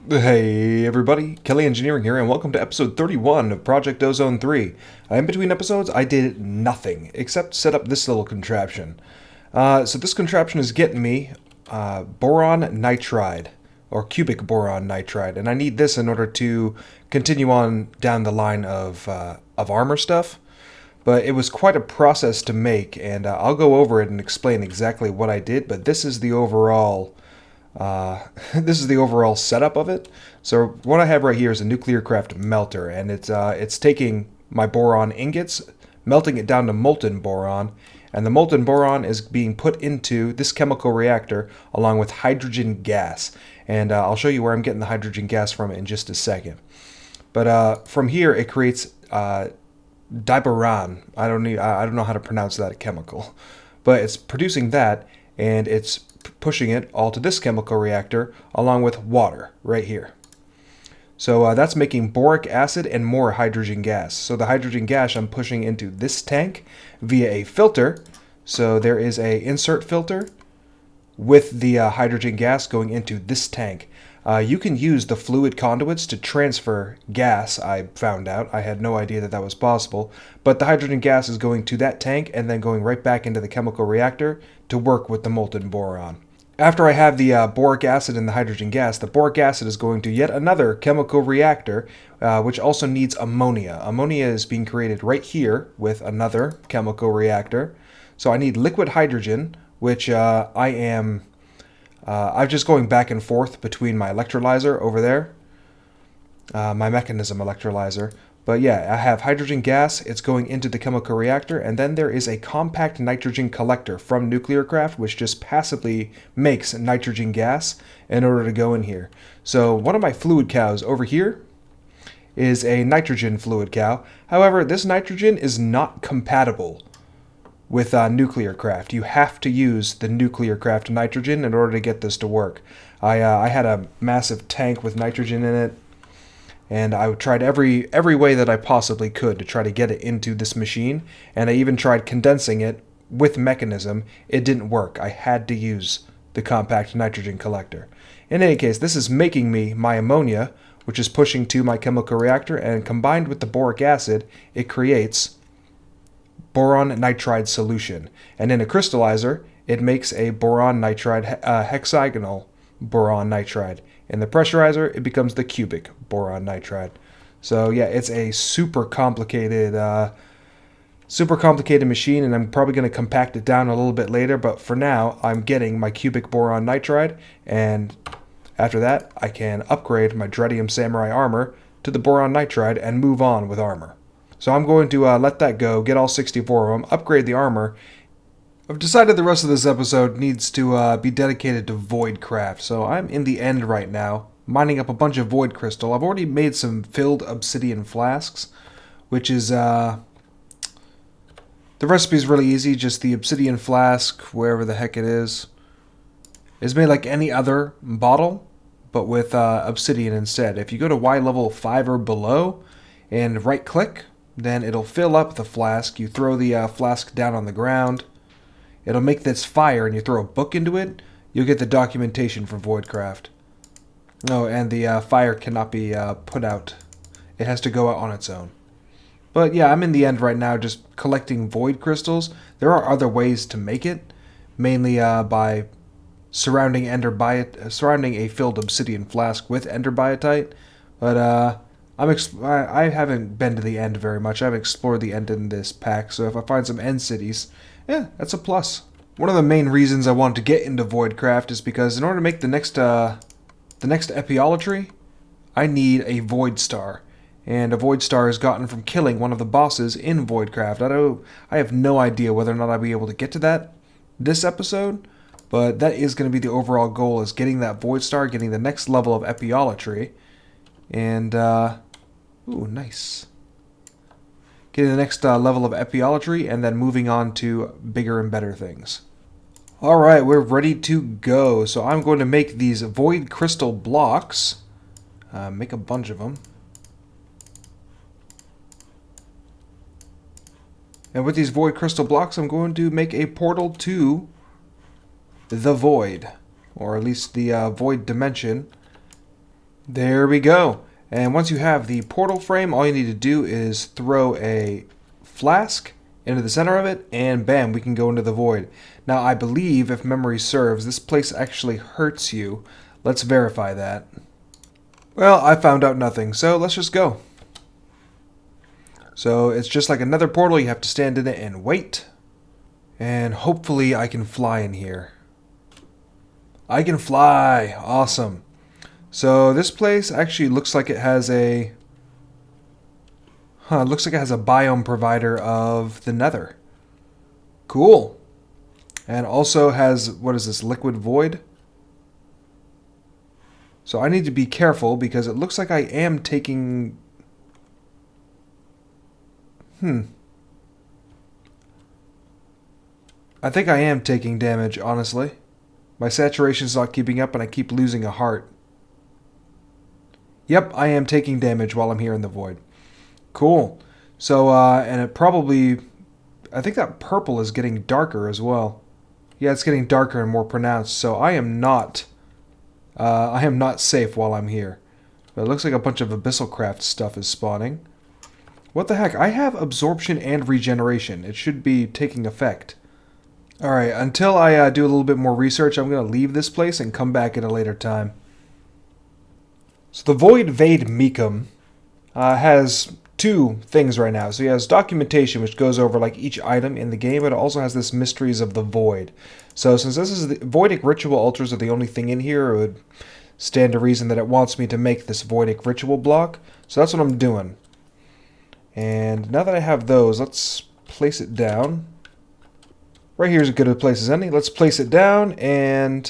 Hey everybody, Kelly Engineering here, and welcome to episode 31 of Project Ozone 3. In between episodes, I did nothing except set up this little contraption. So this contraption is getting me Boron Nitride, or cubic Boron Nitride, and I need this in order to continue on down the line of armor stuff. But it was quite a process to make, and I'll go over it and explain exactly what I did, but this is the overall this is the overall setup of it. So what I have right here is a nuclear craft melter, and it's taking my boron ingots, melting it down to molten boron, and the molten boron is being put into this chemical reactor along with hydrogen gas. And I'll show you where I'm getting the hydrogen gas from in just a second. But from here it creates Boron. I don't know how to pronounce that chemical, but it's producing that, and it's pushing it all to this chemical reactor along with water right here. So that's making boric acid and more hydrogen gas. So the hydrogen gas I'm pushing into this tank via a filter. So there is a insert filter with the hydrogen gas going into this tank. You can use the fluid conduits to transfer gas, I found out. I had no idea that that was possible. But the hydrogen gas is going to that tank and then going right back into the chemical reactor to work with the molten boron. After I have the boric acid and the hydrogen gas, the boric acid is going to yet another chemical reactor, which also needs ammonia. Ammonia is being created right here with another chemical reactor. So I need liquid hydrogen, which I'm just going back and forth between my electrolyzer over there, my mechanism electrolyzer. But yeah, I have hydrogen gas, it's going into the chemical reactor, and then there is a compact nitrogen collector from Nuclear Craft, which just passively makes nitrogen gas in order to go in here. So one of my fluid cows over here is a nitrogen fluid cow. However, this nitrogen is not compatible with Nuclear Craft. You have to use the Nuclear Craft nitrogen in order to get this to work. I had a massive tank with nitrogen in it, and I tried every way that I possibly could to try to get it into this machine, and I even tried condensing it with mechanism. It didn't work. I had to use the compact nitrogen collector. In any case, this is making me my ammonia, which is pushing to my chemical reactor, and combined with the boric acid, it creates boron nitride solution. And in a crystallizer, it makes a boron nitride hexagonal boron nitride. In the pressurizer, it becomes the cubic boron nitride. So yeah, it's a super complicated machine, and I'm probably going to compact it down a little bit later, but for now, I'm getting my cubic boron nitride, and after that, I can upgrade my Dreadium Samurai armor to the boron nitride and move on with armor. So I'm going to let that go, get all 64 of them, upgrade the armor. I've decided the rest of this episode needs to be dedicated to Voidcraft, so I'm in the end right now, mining up a bunch of Void Crystal. I've already made some filled obsidian flasks, which is, the recipe is really easy. Just the obsidian flask, wherever the heck it is made like any other bottle, but with obsidian instead. If you go to Y level 5 or below and right click, then it'll fill up the flask. You throw the flask down on the ground. It'll make this fire, and you throw a book into it, you'll get the documentation for Voidcraft. Oh, and the fire cannot be put out. It has to go out on its own. But yeah, I'm in the end right now just collecting void crystals. There are other ways to make it, mainly by surrounding a filled obsidian flask with ender biotite. But I haven't been to the end very much. I haven't explored the end in this pack, so if I find some end cities, yeah, that's a plus. One of the main reasons I wanted to get into Voidcraft is because in order to make the next Epeolatry, I need a Void Star. And a Void Star is gotten from killing one of the bosses in Voidcraft. I have no idea whether or not I'll be able to get to that this episode, but that is going to be the overall goal, is getting that Void Star, getting the next level of Epeolatry. And, ooh, nice. Getting the next level of Epeolatry, and then moving on to bigger and better things. Alright, we're ready to go. So I'm going to make these void crystal blocks. Make a bunch of them. And with these void crystal blocks, I'm going to make a portal to the void. Or at least the void dimension. There we go. And once you have the portal frame, all you need to do is throw a flask into the center of it, and bam, we can go into the void. Now, I believe, if memory serves, this place actually hurts you. Let's verify that. Well, I found out nothing, so let's just go. So it's just like another portal. You have to stand in it and wait. And hopefully I can fly in here. I can fly! Awesome. So this place actually looks like it has a... it looks like it has a biome provider of the Nether. Cool. And also has, what is this, liquid void? So I need to be careful because it looks like I am taking... I think I am taking damage, honestly. My saturation's not keeping up and I keep losing a heart. Yep, I am taking damage while I'm here in the void. Cool. So, and it probably... I think that purple is getting darker as well. Yeah, it's getting darker and more pronounced, so I am not safe while I'm here. But it looks like a bunch of Abyssal Craft stuff is spawning. What the heck? I have absorption and regeneration. It should be taking effect. Alright, until I do a little bit more research, I'm going to leave this place and come back at a later time. So the Void Vade Mecum has two things right now. So he has documentation, which goes over like each item in the game, but it also has this Mysteries of the Void. So since this is the Voidic Ritual Altars are the only thing in here, it would stand to reason that it wants me to make this Voidic Ritual block. So that's what I'm doing. And now that I have those, let's place it down. Right here is as good a place as any. Let's place it down and...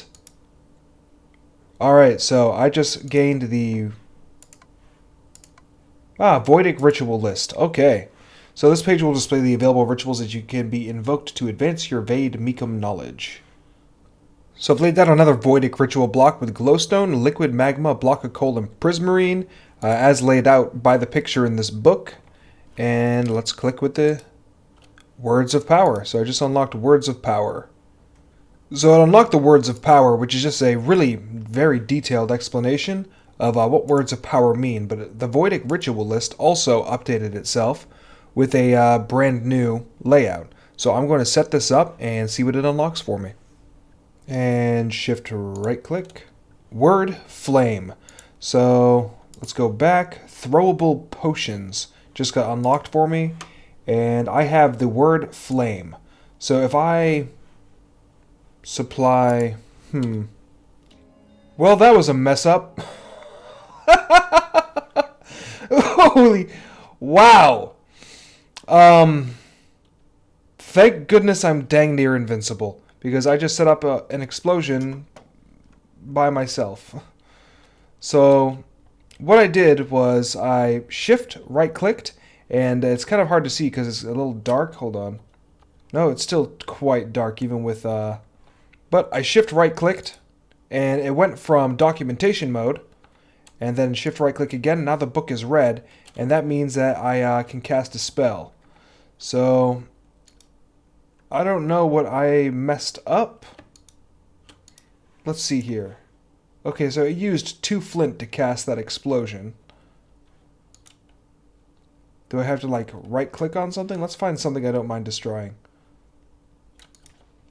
Alright, so I just gained the... Voidic Ritual List. Okay. So this page will display the available rituals that you can be invoked to advance your Vade Mecum knowledge. So I've laid down another Voidic Ritual block with glowstone, liquid magma, block of coal, and prismarine, as laid out by the picture in this book. And let's click with the Words of Power. So I just unlocked Words of Power. So it unlocked the Words of Power, which is just a really very detailed explanation of what Words of Power mean. But the Voidic Ritual List also updated itself with a brand new layout. So I'm going to set this up and see what it unlocks for me. And shift right click. Word Flame. So let's go back. Throwable Potions just got unlocked for me. And I have the word Flame. So if I supply... Well, that was a mess up. Holy... Wow. Thank goodness I'm dang near invincible. Because I just set up an explosion by myself. So what I did was I shift right clicked. And it's kind of hard to see because it's a little dark. Hold on. No, it's still quite dark even with... But I shift right clicked. And it went from documentation mode. And then shift right click again. Now the book is red. And that means that I can cast a spell. So... I don't know what I messed up. Let's see here. Okay, so it used 2 flint to cast that explosion. Do I have to, like, right-click on something? Let's find something I don't mind destroying.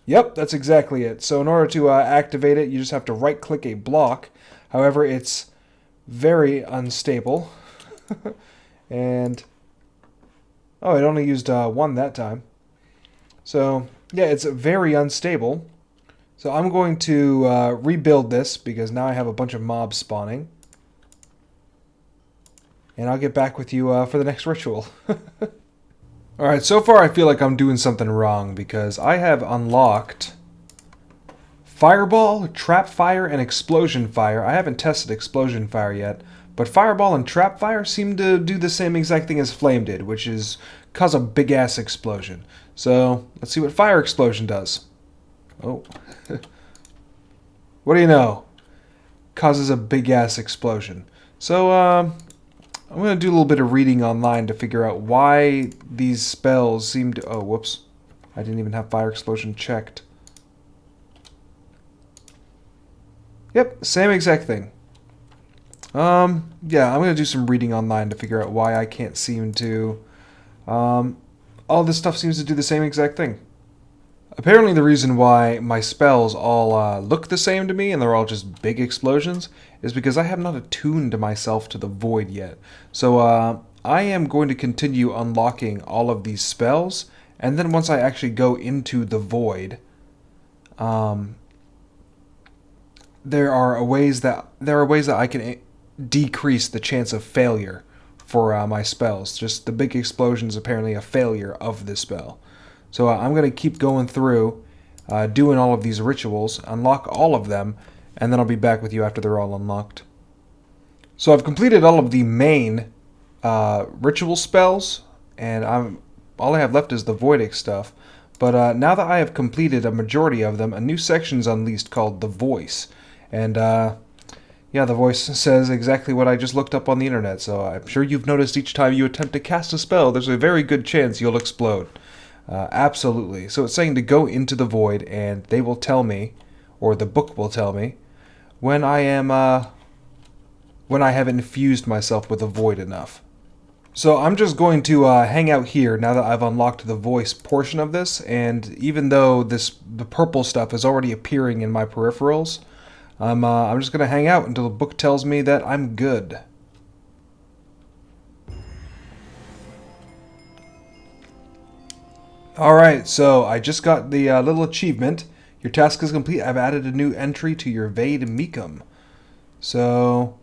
Yep, that's exactly it. So in order to activate it, you just have to right-click a block. However, it's very unstable. And... oh, it only used 1 that time. So, yeah, it's very unstable. So I'm going to rebuild this because now I have a bunch of mobs spawning. And I'll get back with you for the next ritual. Alright, so far I feel like I'm doing something wrong because I have unlocked Fireball, Trap Fire, and Explosion Fire. I haven't tested Explosion Fire yet, but Fireball and Trap Fire seem to do the same exact thing as Flame did, which is cause a big-ass explosion. So, let's see what Fire Explosion does. Oh. What do you know? Causes a big-ass explosion. So, I'm going to do a little bit of reading online to figure out why these spells seem to... oh, whoops. I didn't even have Fire Explosion checked. Yep, same exact thing. Yeah, I'm gonna do some reading online to figure out why I can't seem to. All this stuff seems to do the same exact thing. Apparently, the reason why my spells all look the same to me and they're all just big explosions is because I have not attuned myself to the void yet. So, I am going to continue unlocking all of these spells, and then once I actually go into the void, there are ways that I can decrease the chance of failure for my spells. Just the big explosion is apparently a failure of this spell. So I'm going to keep going through, doing all of these rituals, unlock all of them, and then I'll be back with you after they're all unlocked. So I've completed all of the main ritual spells, and all I have left is the Voidic stuff. But now that I have completed a majority of them, a new section is unleashed called The Voice. And yeah, the voice says exactly what I just looked up on the internet, so I'm sure you've noticed each time you attempt to cast a spell, there's a very good chance you'll explode. Absolutely. So it's saying to go into the void, and they will tell me, or the book will tell me, when I have infused myself with the void enough. So I'm just going to hang out here now that I've unlocked the voice portion of this, and even though the purple stuff is already appearing in my peripherals, I'm just going to hang out until the book tells me that I'm good. Alright, so I just got the little achievement. Your task is complete. I've added a new entry to your Vade Mecum. So,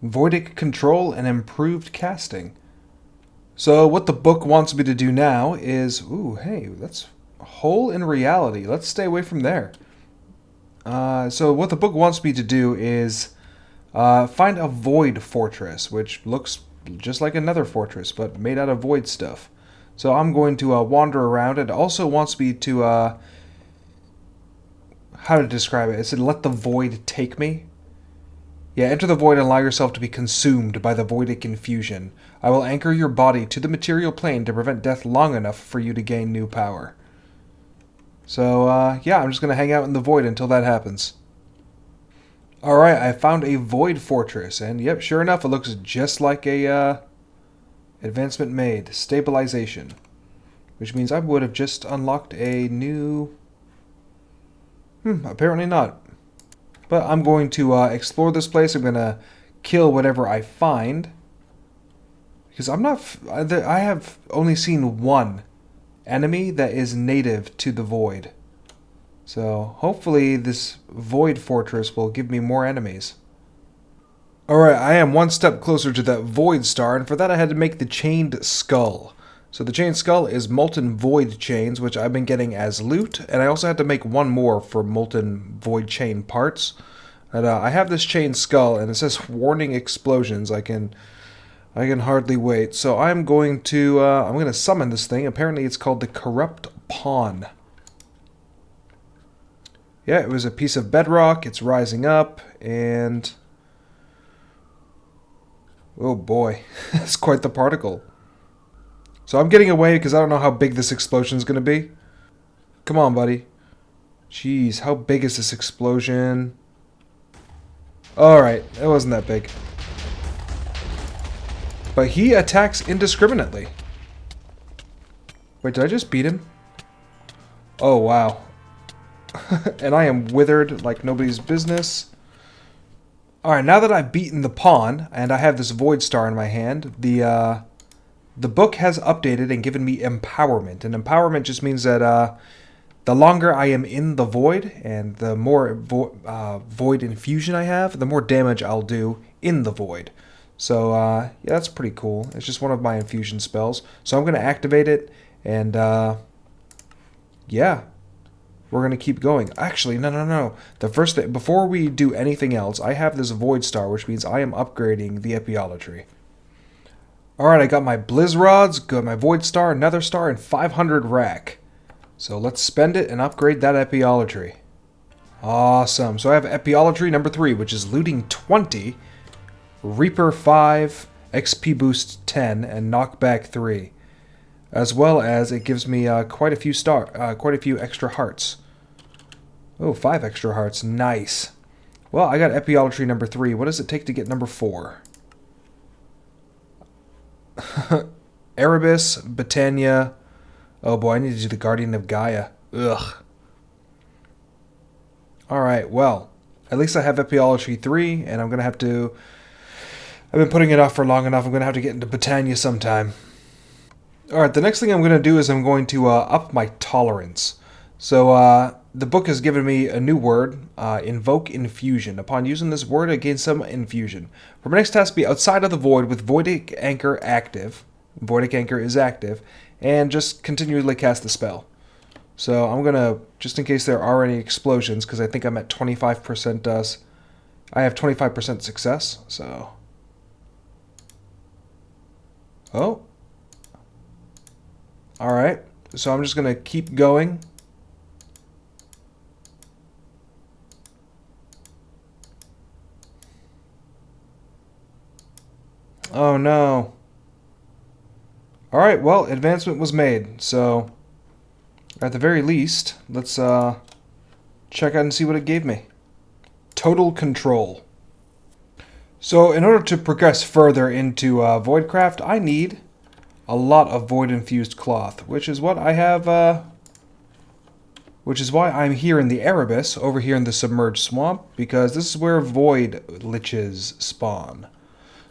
Voidic Control and Improved Casting. So what the book wants me to do now is... Ooh, hey, that's a hole in reality. Let's stay away from there. So what the book wants me to do is find a void fortress, which looks just like another fortress, but made out of void stuff. So I'm going to wander around. It also wants me to, how to describe it? It said, let the void take me. Yeah, enter the void and allow yourself to be consumed by the voidic infusion. I will anchor your body to the material plane to prevent death long enough for you to gain new power. So, yeah, I'm just going to hang out in the void until that happens. Alright, I found a void fortress, and yep, sure enough, it looks just like a, advancement made. Stabilization. Which means I would have just unlocked a new... apparently not. But I'm going to explore this place. I'm going to kill whatever I find. Because I have only seen one enemy that is native to the void. So hopefully this void fortress will give me more enemies. Alright, I am one step closer to that void star, and for that I had to make the chained skull. So the chained skull is molten void chains, which I've been getting as loot, and I also had to make one more for molten void chain parts. And I have this chained skull, and it says warning explosions. I can hardly wait. So I'm going to summon this thing. Apparently it's called the Corrupt Pawn. Yeah, it was a piece of bedrock. It's rising up, and... oh boy, that's quite the particle. So I'm getting away because I don't know how big this explosion is going to be. Come on, buddy. Jeez, how big is this explosion? Alright, it wasn't that big. But he attacks indiscriminately. Wait, did I just beat him? Oh, wow. And I am withered like nobody's business. Alright, now that I've beaten the pawn, and I have this void star in my hand, the book has updated and given me empowerment. And empowerment just means that the longer I am in the void, and the more void infusion I have, the more damage I'll do in the void. So, yeah, that's pretty cool. It's just one of my infusion spells. So I'm going to activate it, and, yeah. We're going to keep going. Actually, no. The first thing, before we do anything else, I have this Void Star, which means I am upgrading the Epeolatry. Alright, I got my Blizz Rods, got my Void Star, Nether Star, and 500 rack. So let's spend it and upgrade that Epeolatry. Awesome. So I have Epeolatry number 3, which is looting 20, Reaper 5, XP boost 10, and knockback 3. As well as it gives me quite a few extra hearts. Oh, 5 extra hearts. Nice. Well, I got Epeolatry number 3. What does it take to get number 4? Erebus, Botania. Oh boy, I need to do the Guardian of Gaea. Ugh. Alright, well, at least I have Epeolatry 3, and I'm going to have to... I've been putting it off for long enough. I'm going to have to get into Botania sometime. Alright, the next thing I'm going to do is I'm going to up my tolerance. So, the book has given me a new word, Invoke Infusion. Upon using this word, I gain some infusion. For my next task, be outside of the void with Voidic Anchor active. Voidic Anchor is active. And just continually cast the spell. So I'm going to, just in case there are any explosions, because I think I'm at 25%, I have 25% success, so... Oh. Alright, so I'm just going to keep going. Oh no. Alright, well, advancement was made, so at the very least, let's check out and see what it gave me. Total control. So in order to progress further into Voidcraft, I need a lot of Void-infused cloth, which is what I have, which is why I'm here in the Erebus, over here in the submerged swamp, because this is where Void Liches spawn.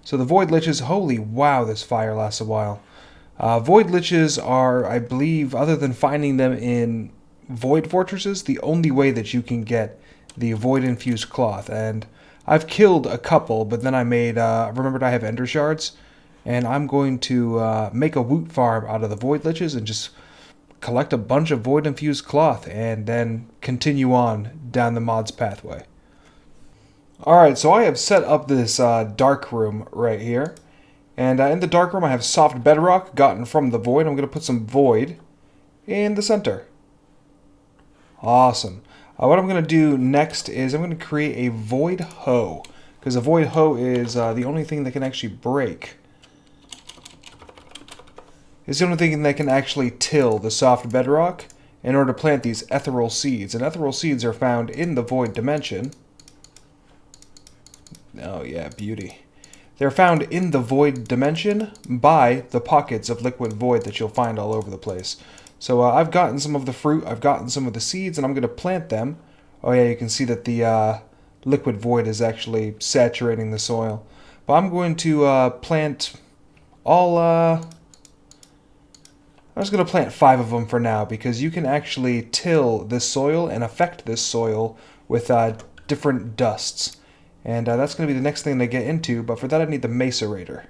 So the Void Liches, holy wow, this fire lasts a while. Void Liches are, I believe, other than finding them in Void Fortresses, the only way that you can get the Void-infused cloth. And I've killed a couple, but then I made, remembered I have Ender Shards, and I'm going to make a woot farm out of the Void Liches and just collect a bunch of Void-infused cloth, and then continue on down the mod's pathway. Alright, so I have set up this dark room right here. And in the dark room I have soft bedrock gotten from the void. I'm going to put some void in the center. Awesome. What I'm going to do next is I'm going to create a void hoe. Because a void hoe is the only thing that can actually break. It's the only thing that can actually till the soft bedrock in order to plant these ethereal seeds. And ethereal seeds are found in the void dimension. Oh yeah, beauty. They're found in the void dimension by the pockets of liquid void that you'll find all over the place. So I've gotten some of the fruit, I've gotten some of the seeds, and I'm going to plant them. Oh yeah, you can see that the liquid void is actually saturating the soil. But I'm going to plant all... I'm just going to plant 5 of them for now, because you can actually till this soil and affect this soil with different dusts. And that's going to be the next thing to get into, but for that I need the Macerator.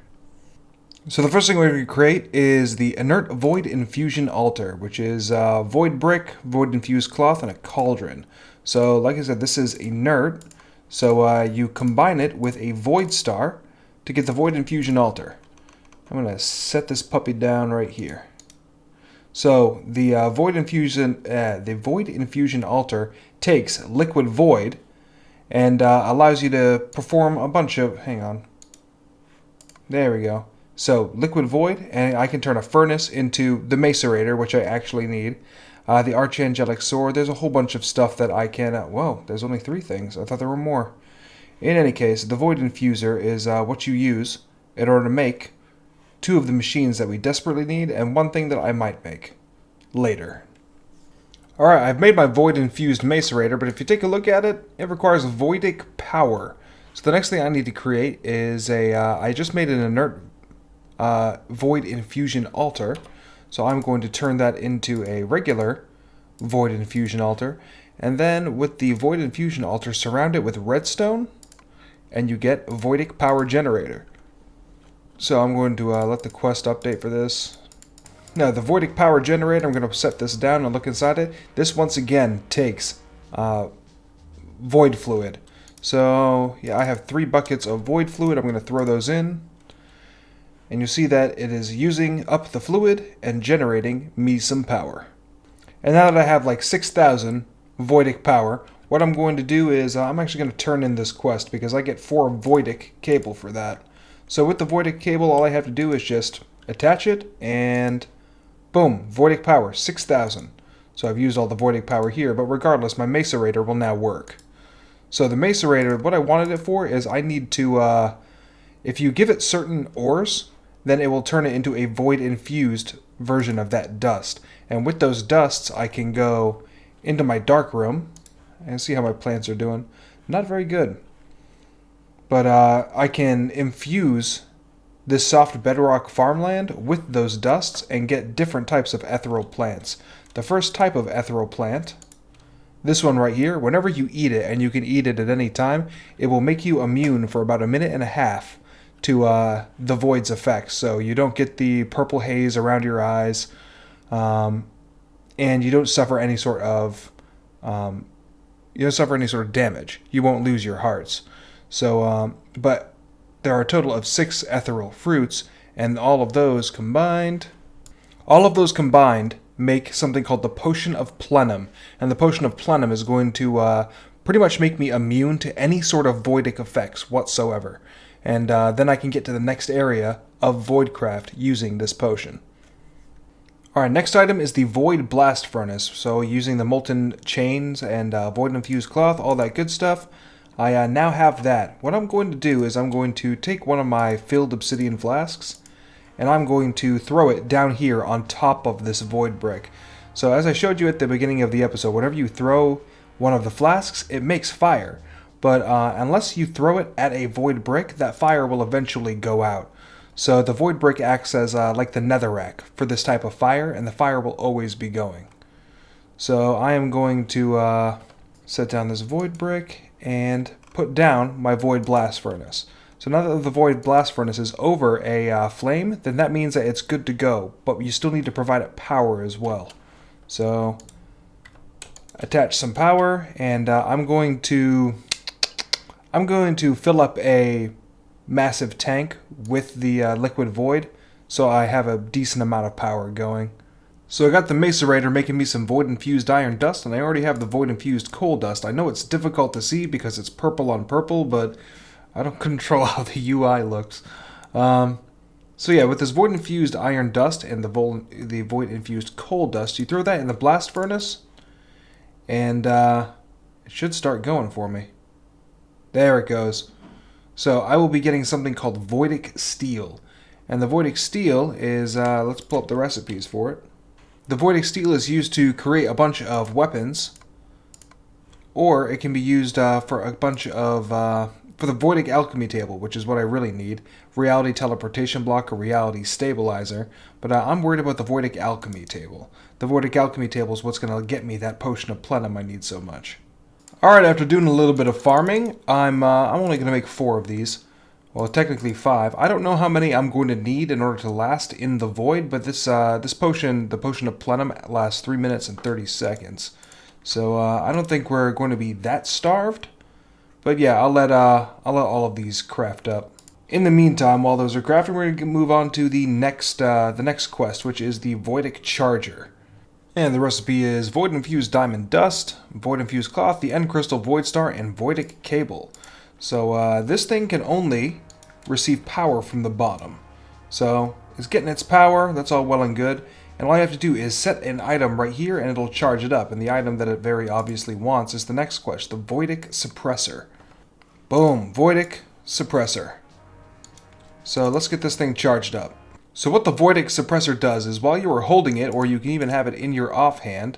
So the first thing we're going to create is the Inert Void Infusion Altar, which is Void Brick, Void Infused Cloth, and a Cauldron. So like I said, this is inert, so you combine it with a Void Star to get the Void Infusion Altar. I'm going to set this puppy down right here. So the Void Infusion Altar takes Liquid Void, and allows you to perform a bunch of... Hang on. There we go. So, Liquid Void, and I can turn a Furnace into the Macerator, which I actually need. The Archangelic Sword, there's a whole bunch of stuff that I can... whoa, there's only 3 things. I thought there were more. In any case, the Void Infuser is what you use in order to make 2 of the machines that we desperately need, and 1 thing that I might make later. Alright, I've made my Void-infused Macerator, but if you take a look at it, it requires Voidic power. So the next thing I need to create is a... I just made an inert Void Infusion Altar, so I'm going to turn that into a regular Void Infusion Altar, and then with the Void Infusion Altar, surround it with redstone, and you get Voidic Power Generator. So I'm going to let the quest update for this. Now, the Voidic Power Generator, I'm going to set this down and look inside it. This, once again, takes Void Fluid. So, yeah, I have 3 buckets of Void Fluid. I'm going to throw those in. And you'll see that it is using up the fluid and generating me some power. And now that I have like 6,000 Voidic power, what I'm going to do is I'm actually going to turn in this quest because I get 4 Voidic cable for that. So with the Voidic cable, all I have to do is just attach it and... boom, Voidic power, 6,000. So I've used all the Voidic power here, but regardless, my Macerator will now work. So the Macerator, what I wanted it for is I need to, if you give it certain ores, then it will turn it into a void infused version of that dust. And with those dusts, I can go into my dark room and see how my plants are doing. Not very good. But I can infuse this soft bedrock farmland with those dusts and get different types of ethereal plants. The first type of ethereal plant, this one right here, whenever you eat it, and you can eat it at any time, it will make you immune for about 1.5 minutes to the void's effects. So you don't get the purple haze around your eyes, and you don't suffer any sort of damage. You won't lose your hearts. So, but there are a total of 6 ethereal fruits, and all of those combined make something called the Potion of Plenum. And the Potion of Plenum is going to pretty much make me immune to any sort of voidic effects whatsoever. And then I can get to the next area of Voidcraft using this potion. Alright, next item is the Void Blast Furnace. So using the Molten Chains and Void Infused Cloth, all that good stuff, I now have that. What I'm going to do is I'm going to take one of my filled obsidian flasks, and I'm going to throw it down here on top of this void brick. So as I showed you at the beginning of the episode, whenever you throw one of the flasks, it makes fire. But unless you throw it at a void brick, that fire will eventually go out. So the void brick acts as like the netherrack for this type of fire, and the fire will always be going. So I am going to set down this void brick and put down my Void Blast Furnace. So now that the Void Blast Furnace is over a flame, then that means that it's good to go, but you still need to provide it power as well. So attach some power, and I'm going to fill up a massive tank with the liquid void, so I have a decent amount of power going. So I got the Macerator making me some Void Infused Iron Dust, and I already have the Void Infused Coal Dust. I know it's difficult to see because it's purple on purple, but I don't control how the UI looks. So yeah, with this Void Infused Iron Dust and the Void Infused Coal Dust, you throw that in the Blast Furnace, and it should start going for me. There it goes. So I will be getting something called Voidic Steel. And the Voidic Steel is, let's pull up the recipes for it. The Voidic Steel is used to create a bunch of weapons, or it can be used for a bunch of, for the Voidic Alchemy Table, which is what I really need. Reality Teleportation Block or Reality Stabilizer, but I'm worried about the Voidic Alchemy Table. The Voidic Alchemy Table is what's going to get me that Potion of Plenum I need so much. Alright, after doing a little bit of farming, I'm only going to make 4 of these. Well, technically 5. I don't know how many I'm going to need in order to last in the void, but this potion, the Potion of Plenum, lasts 3 minutes and 30 seconds. So I don't think we're going to be that starved. But yeah, I'll let all of these craft up. In the meantime, while those are crafting, we're going to move on to the next quest, which is the Voidic Charger. And the recipe is Void Infused Diamond Dust, Void Infused Cloth, the End Crystal Void Star, and Voidic Cable. So this thing can only receive power from the bottom. So it's getting its power, that's all well and good. And all you have to do is set an item right here and it'll charge it up. And the item that it very obviously wants is the next quest, the Voidic Suppressor. Boom, Voidic Suppressor. So let's get this thing charged up. So what the Voidic Suppressor does is while you are holding it, or you can even have it in your offhand,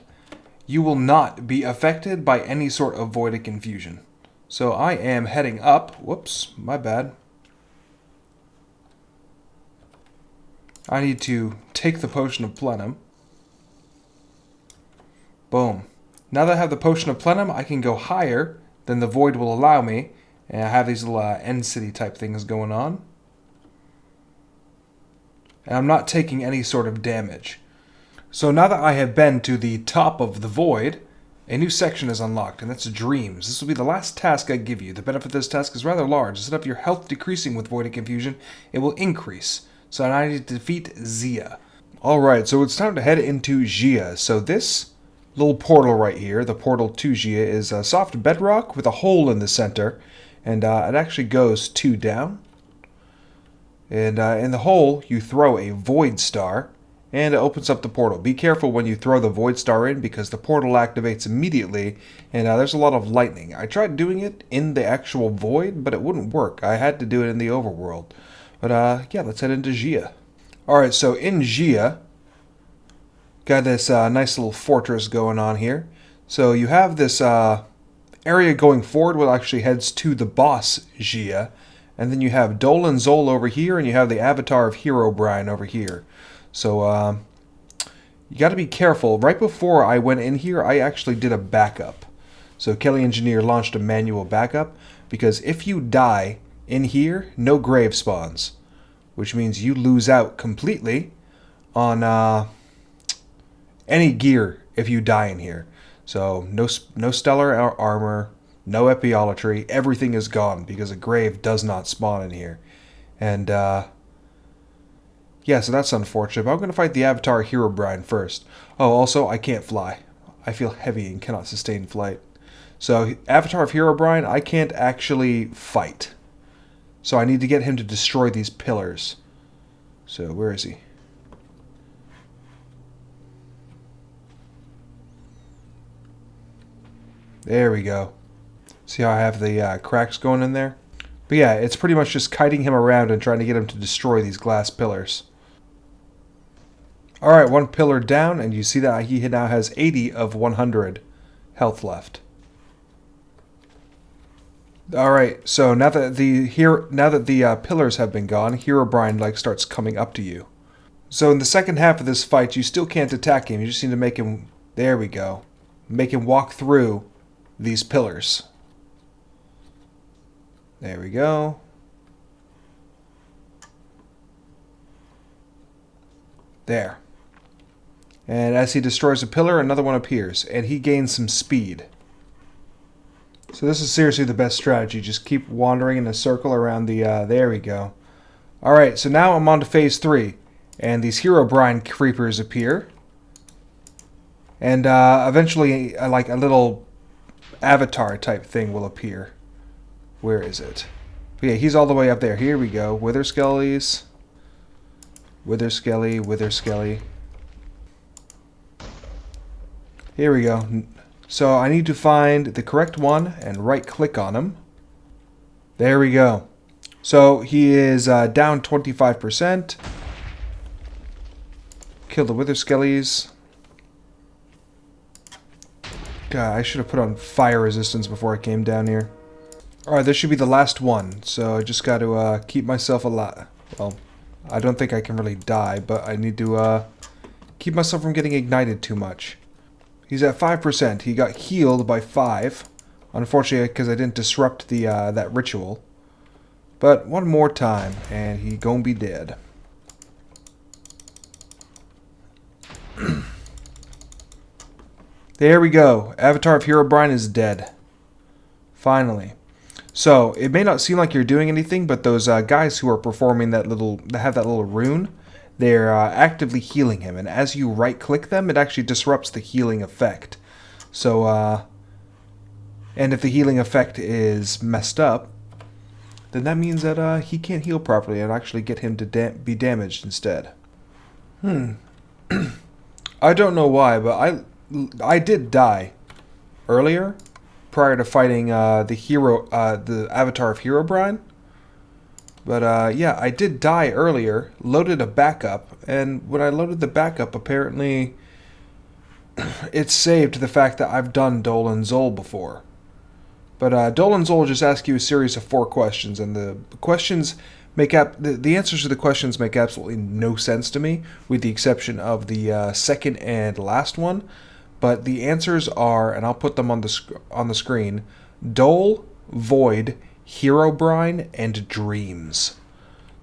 you will not be affected by any sort of Voidic infusion. So I am heading up. Whoops, my bad. I need to take the Potion of Plenum. Boom. Now that I have the Potion of Plenum, I can go higher than the Void will allow me. And I have these little end city type things going on. And I'm not taking any sort of damage. So now that I have been to the top of the Void, a new section is unlocked, and that's Dreams. This will be the last task I give you. The benefit of this task is rather large. Instead of your health decreasing with Voidic Infusion, it will increase. So now I need to defeat Gaea. Alright, so it's time to head into Gaea. So this little portal right here, the portal to Gaea, is a soft bedrock with a hole in the center. And it actually goes 2 down. And in the hole, you throw a Void Star. and it opens up the portal. Be careful when you throw the Void Star in because the portal activates immediately, and there's a lot of lightning. I tried doing it in the actual Void, but it wouldn't work. I had to do it in the overworld. But yeah, let's head into Gaea. Alright, so in Gaea, got this nice little fortress going on here. So you have this area going forward, which actually heads to the boss Gaea. And then you have Dolan Zol over here, and you have the avatar of Herobrine over here. So, you got to be careful. Right before I went in here, I actually did a backup. So Kelly Engineer launched a manual backup, because if you die in here, no grave spawns. Which means you lose out completely on any gear if you die in here. So, no stellar armor, no Epeolatry, everything is gone, because a grave does not spawn in here. And, yeah, so that's unfortunate, but I'm going to fight the Avatar Herobrine first. Oh, also, I can't fly. I feel heavy and cannot sustain flight. So, Avatar of Herobrine, I can't actually fight. So I need to get him to destroy these pillars. So, where is he? There we go. See how I have the cracks going in there? But yeah, it's pretty much just kiting him around and trying to get him to destroy these glass pillars. Alright, one pillar down, and you see that he now has 80 of 100 health left. Alright, so now that the pillars have been gone, Herobrine starts coming up to you. So in the second half of this fight, you still can't attack him. You just need to make him... There we go. Make him walk through these pillars. There we go. There. And as he destroys a pillar, another one appears, and he gains some speed. So this is seriously the best strategy. Just keep wandering in a circle around the... there we go. Alright, so now I'm on to phase 3. And these Herobrine creepers appear. And eventually, like a little avatar type thing will appear. Where is it? Yeah, he's all the way up there. Here we go. Wither Skellies. Wither Skelly, Wither Skelly. Here we go. So I need to find the correct one and right click on him. There we go. So he is down 25%. Kill the Wither Skellies. God, I should have put on fire resistance before I came down here. Alright, this should be the last one. So I just got to keep myself alive. Well, I don't think I can really die, but I need to keep myself from getting ignited too much. He's at 5%. He got healed by 5. Unfortunately, because I didn't disrupt the that ritual. But one more time, and he gonna be dead. There we go. Avatar of Herobrine is dead. Finally. So, it may not seem like you're doing anything, but those guys who are performing that have that little rune, they're actively healing him. And as you right-click them, it actually disrupts the healing effect. So, and if the healing effect is messed up, then that means that he can't heal properly and actually get him to be damaged instead. I don't know why, but I did die earlier, prior to fighting the Avatar of Herobrine. But yeah, I did die earlier, loaded a backup, and when I loaded the backup, apparently it saved the fact that I've done Dolan Zol before. But Dolan Zol just asks you a series of 4 questions, and the questions the answers to the questions make absolutely no sense to me, with the exception of the second and last one. But the answers are, and I'll put them on the screen: Dole, Void, Herobrine, and Dreams.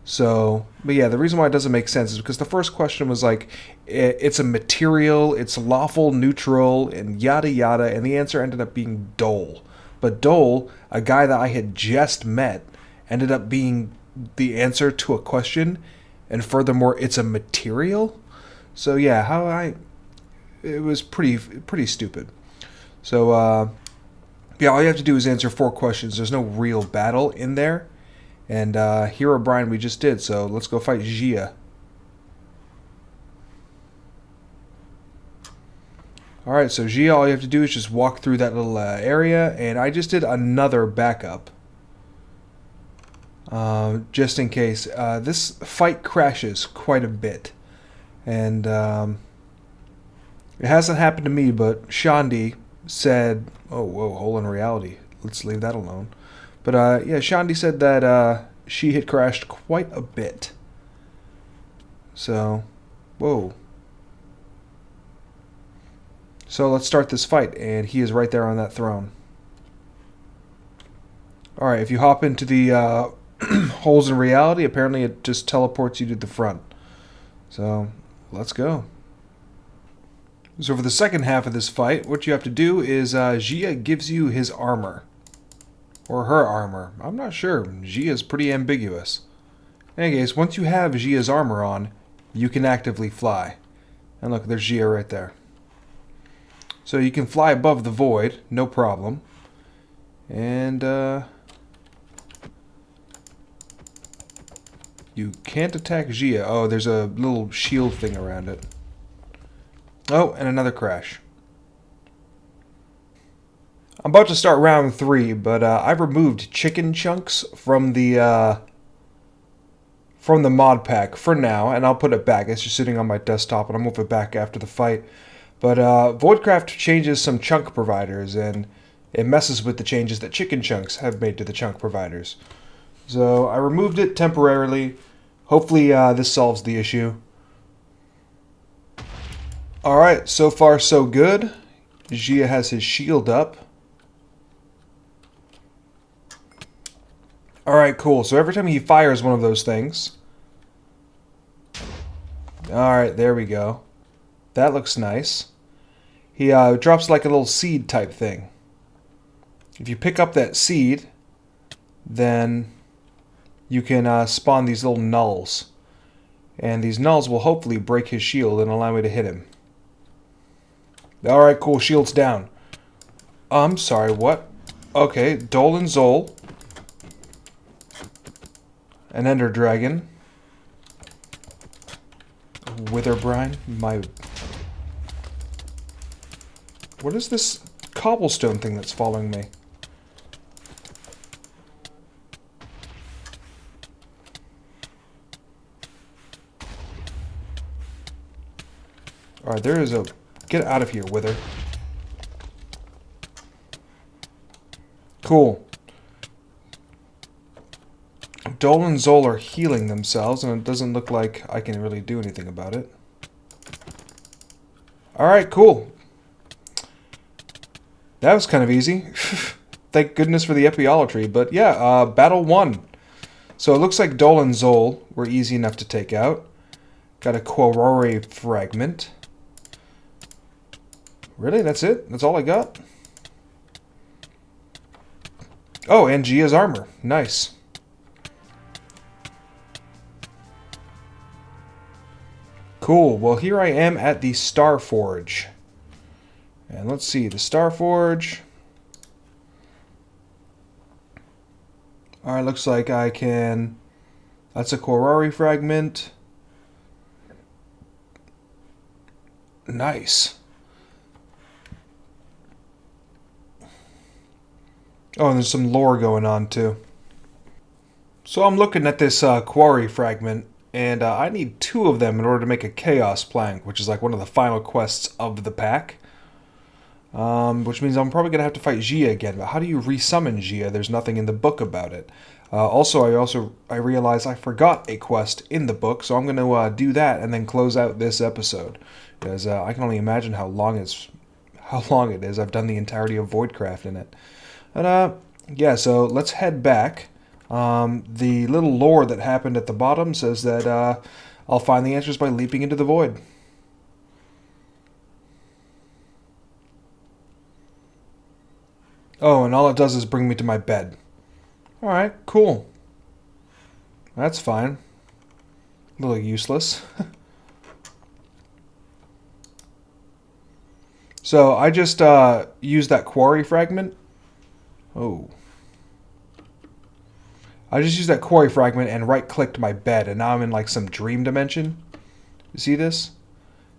So, but yeah, the reason why it doesn't make sense is because the first question was like, it's a material, it's lawful, neutral, and yada yada, and the answer ended up being Dole. But Dole, a guy that I had just met, ended up being the answer to a question, and furthermore, it's a material. So yeah, it was pretty stupid. So yeah, all you have to do is answer 4 questions. There's no real battle in there. And Herobrine we just did, so let's go fight Gaea. Alright, so Gaea, all you have to do is just walk through that little area, and I just did another backup. Just in case. This fight crashes quite a bit. And it hasn't happened to me, but Shandi said... Oh, whoa, hole in reality. Let's leave that alone. But yeah, Shandi said that she had crashed quite a bit. So, whoa. So let's start this fight, and he is right there on that throne. Alright, if you hop into the holes in reality, apparently it just teleports you to the front. So, let's go. So for the second half of this fight, what you have to do is Gaea gives you his armor. Or her armor. I'm not sure. Gaea is pretty ambiguous. In any case, once you have Gia's armor on, you can actively fly. And look, there's Gaea right there. So you can fly above the void, no problem. And you can't attack Gaea. Oh, there's a little shield thing around it. Oh, and another crash. I'm about to start round 3, but I've removed chicken chunks from the mod pack for now, and I'll put it back. It's just sitting on my desktop, and I'll move it back after the fight. But Voidcraft changes some chunk providers, and it messes with the changes that chicken chunks have made to the chunk providers. So I removed it temporarily. Hopefully this solves the issue. Alright, so far so good. Gaea has his shield up. Alright, cool. So every time he fires one of those things... Alright, there we go. That looks nice. He drops like a little seed type thing. If you pick up that seed, then you can spawn these little nulls. And these nulls will hopefully break his shield and allow me to hit him. Alright, cool. Shield's down. I'm sorry, what? Okay, Dolan Zol. An Ender Dragon. Witherbrine. What is this cobblestone thing that's following me? Alright, there is a... Get out of here, Wither. Cool. Dolan and Zol are healing themselves, and it doesn't look like I can really do anything about it. Alright, cool. That was kind of easy. Thank goodness for the Epeolatry. But yeah, battle 1. So it looks like Dolan and Zol were easy enough to take out. Got a Quarori fragment. Really? That's it? That's all I got? Oh, and Gaea's armor. Nice. Cool. Well, here I am at the Star Forge. And let's see, the Star Forge. Alright, looks like I can... That's a Quarori fragment. Nice. Oh, and there's some lore going on, too. So I'm looking at this quarry fragment, and I need 2 of them in order to make a Chaos Plank, which is like one of the final quests of the pack. Which means I'm probably going to have to fight Gaea again. But how do you resummon Gaea? There's nothing in the book about it. I realized I forgot a quest in the book, so I'm going to do that and then close out this episode. Because I can only imagine how long it is. I've done the entirety of Voidcraft in it. And yeah, so let's head back. The little lore that happened at the bottom says that I'll find the answers by leaping into the void. Oh, and all it does is bring me to my bed. Alright, cool. That's fine. A little useless. So, I just used that quarry fragment. Oh. I just used that quarry fragment and right-clicked my bed, and now I'm in like some dream dimension. You see this?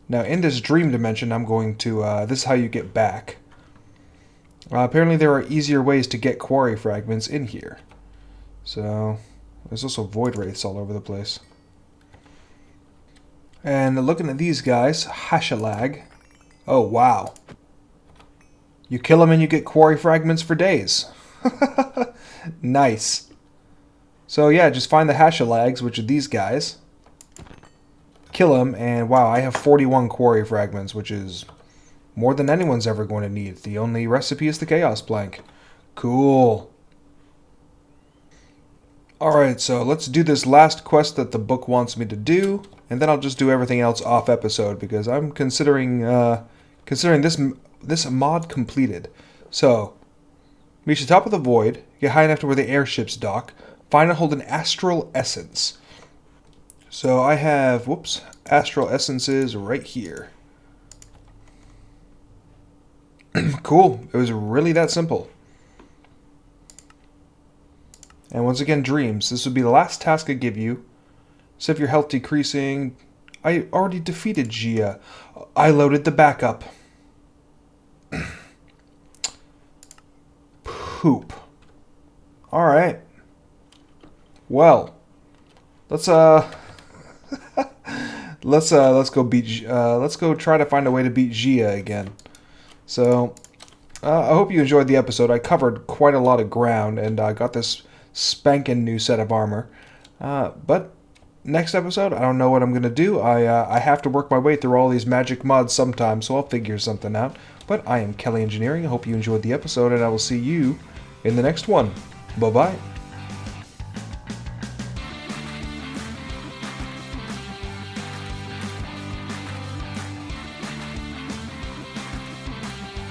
Now, in this dream dimension, I'm going to... this is how you get back. Apparently, there are easier ways to get quarry fragments in here. So, there's also void wraiths all over the place. And looking at these guys, Hashalag. Oh, wow. You kill them and you get quarry fragments for days. Nice. So yeah, just find the Hashalags, which are these guys. Kill them, and wow, I have 41 quarry fragments, which is more than anyone's ever going to need. The only recipe is the Chaos Plank. Cool. Alright, so let's do this last quest that the book wants me to do, and then I'll just do everything else off episode, because I'm considering this mod completed. So, reach the top of the void, get high enough to where the airships dock, find and hold an astral essence. So I have, whoops, astral essences right here. Cool, it was really that simple. And once again, dreams. This would be the last task I give you. So if your health decreasing, I already defeated Gaea. I loaded the backup. Poop. Alright. Well, let's go try to find a way to beat Gaea again. So I hope you enjoyed the episode. I covered quite a lot of ground, and I got this spanking new set of armor. But next episode, I don't know what I'm gonna do. I have to work my way through all these magic mods sometime, so I'll figure something out. But I am Kelly Engineering. I hope you enjoyed the episode, and I will see you in the next one. Bye bye.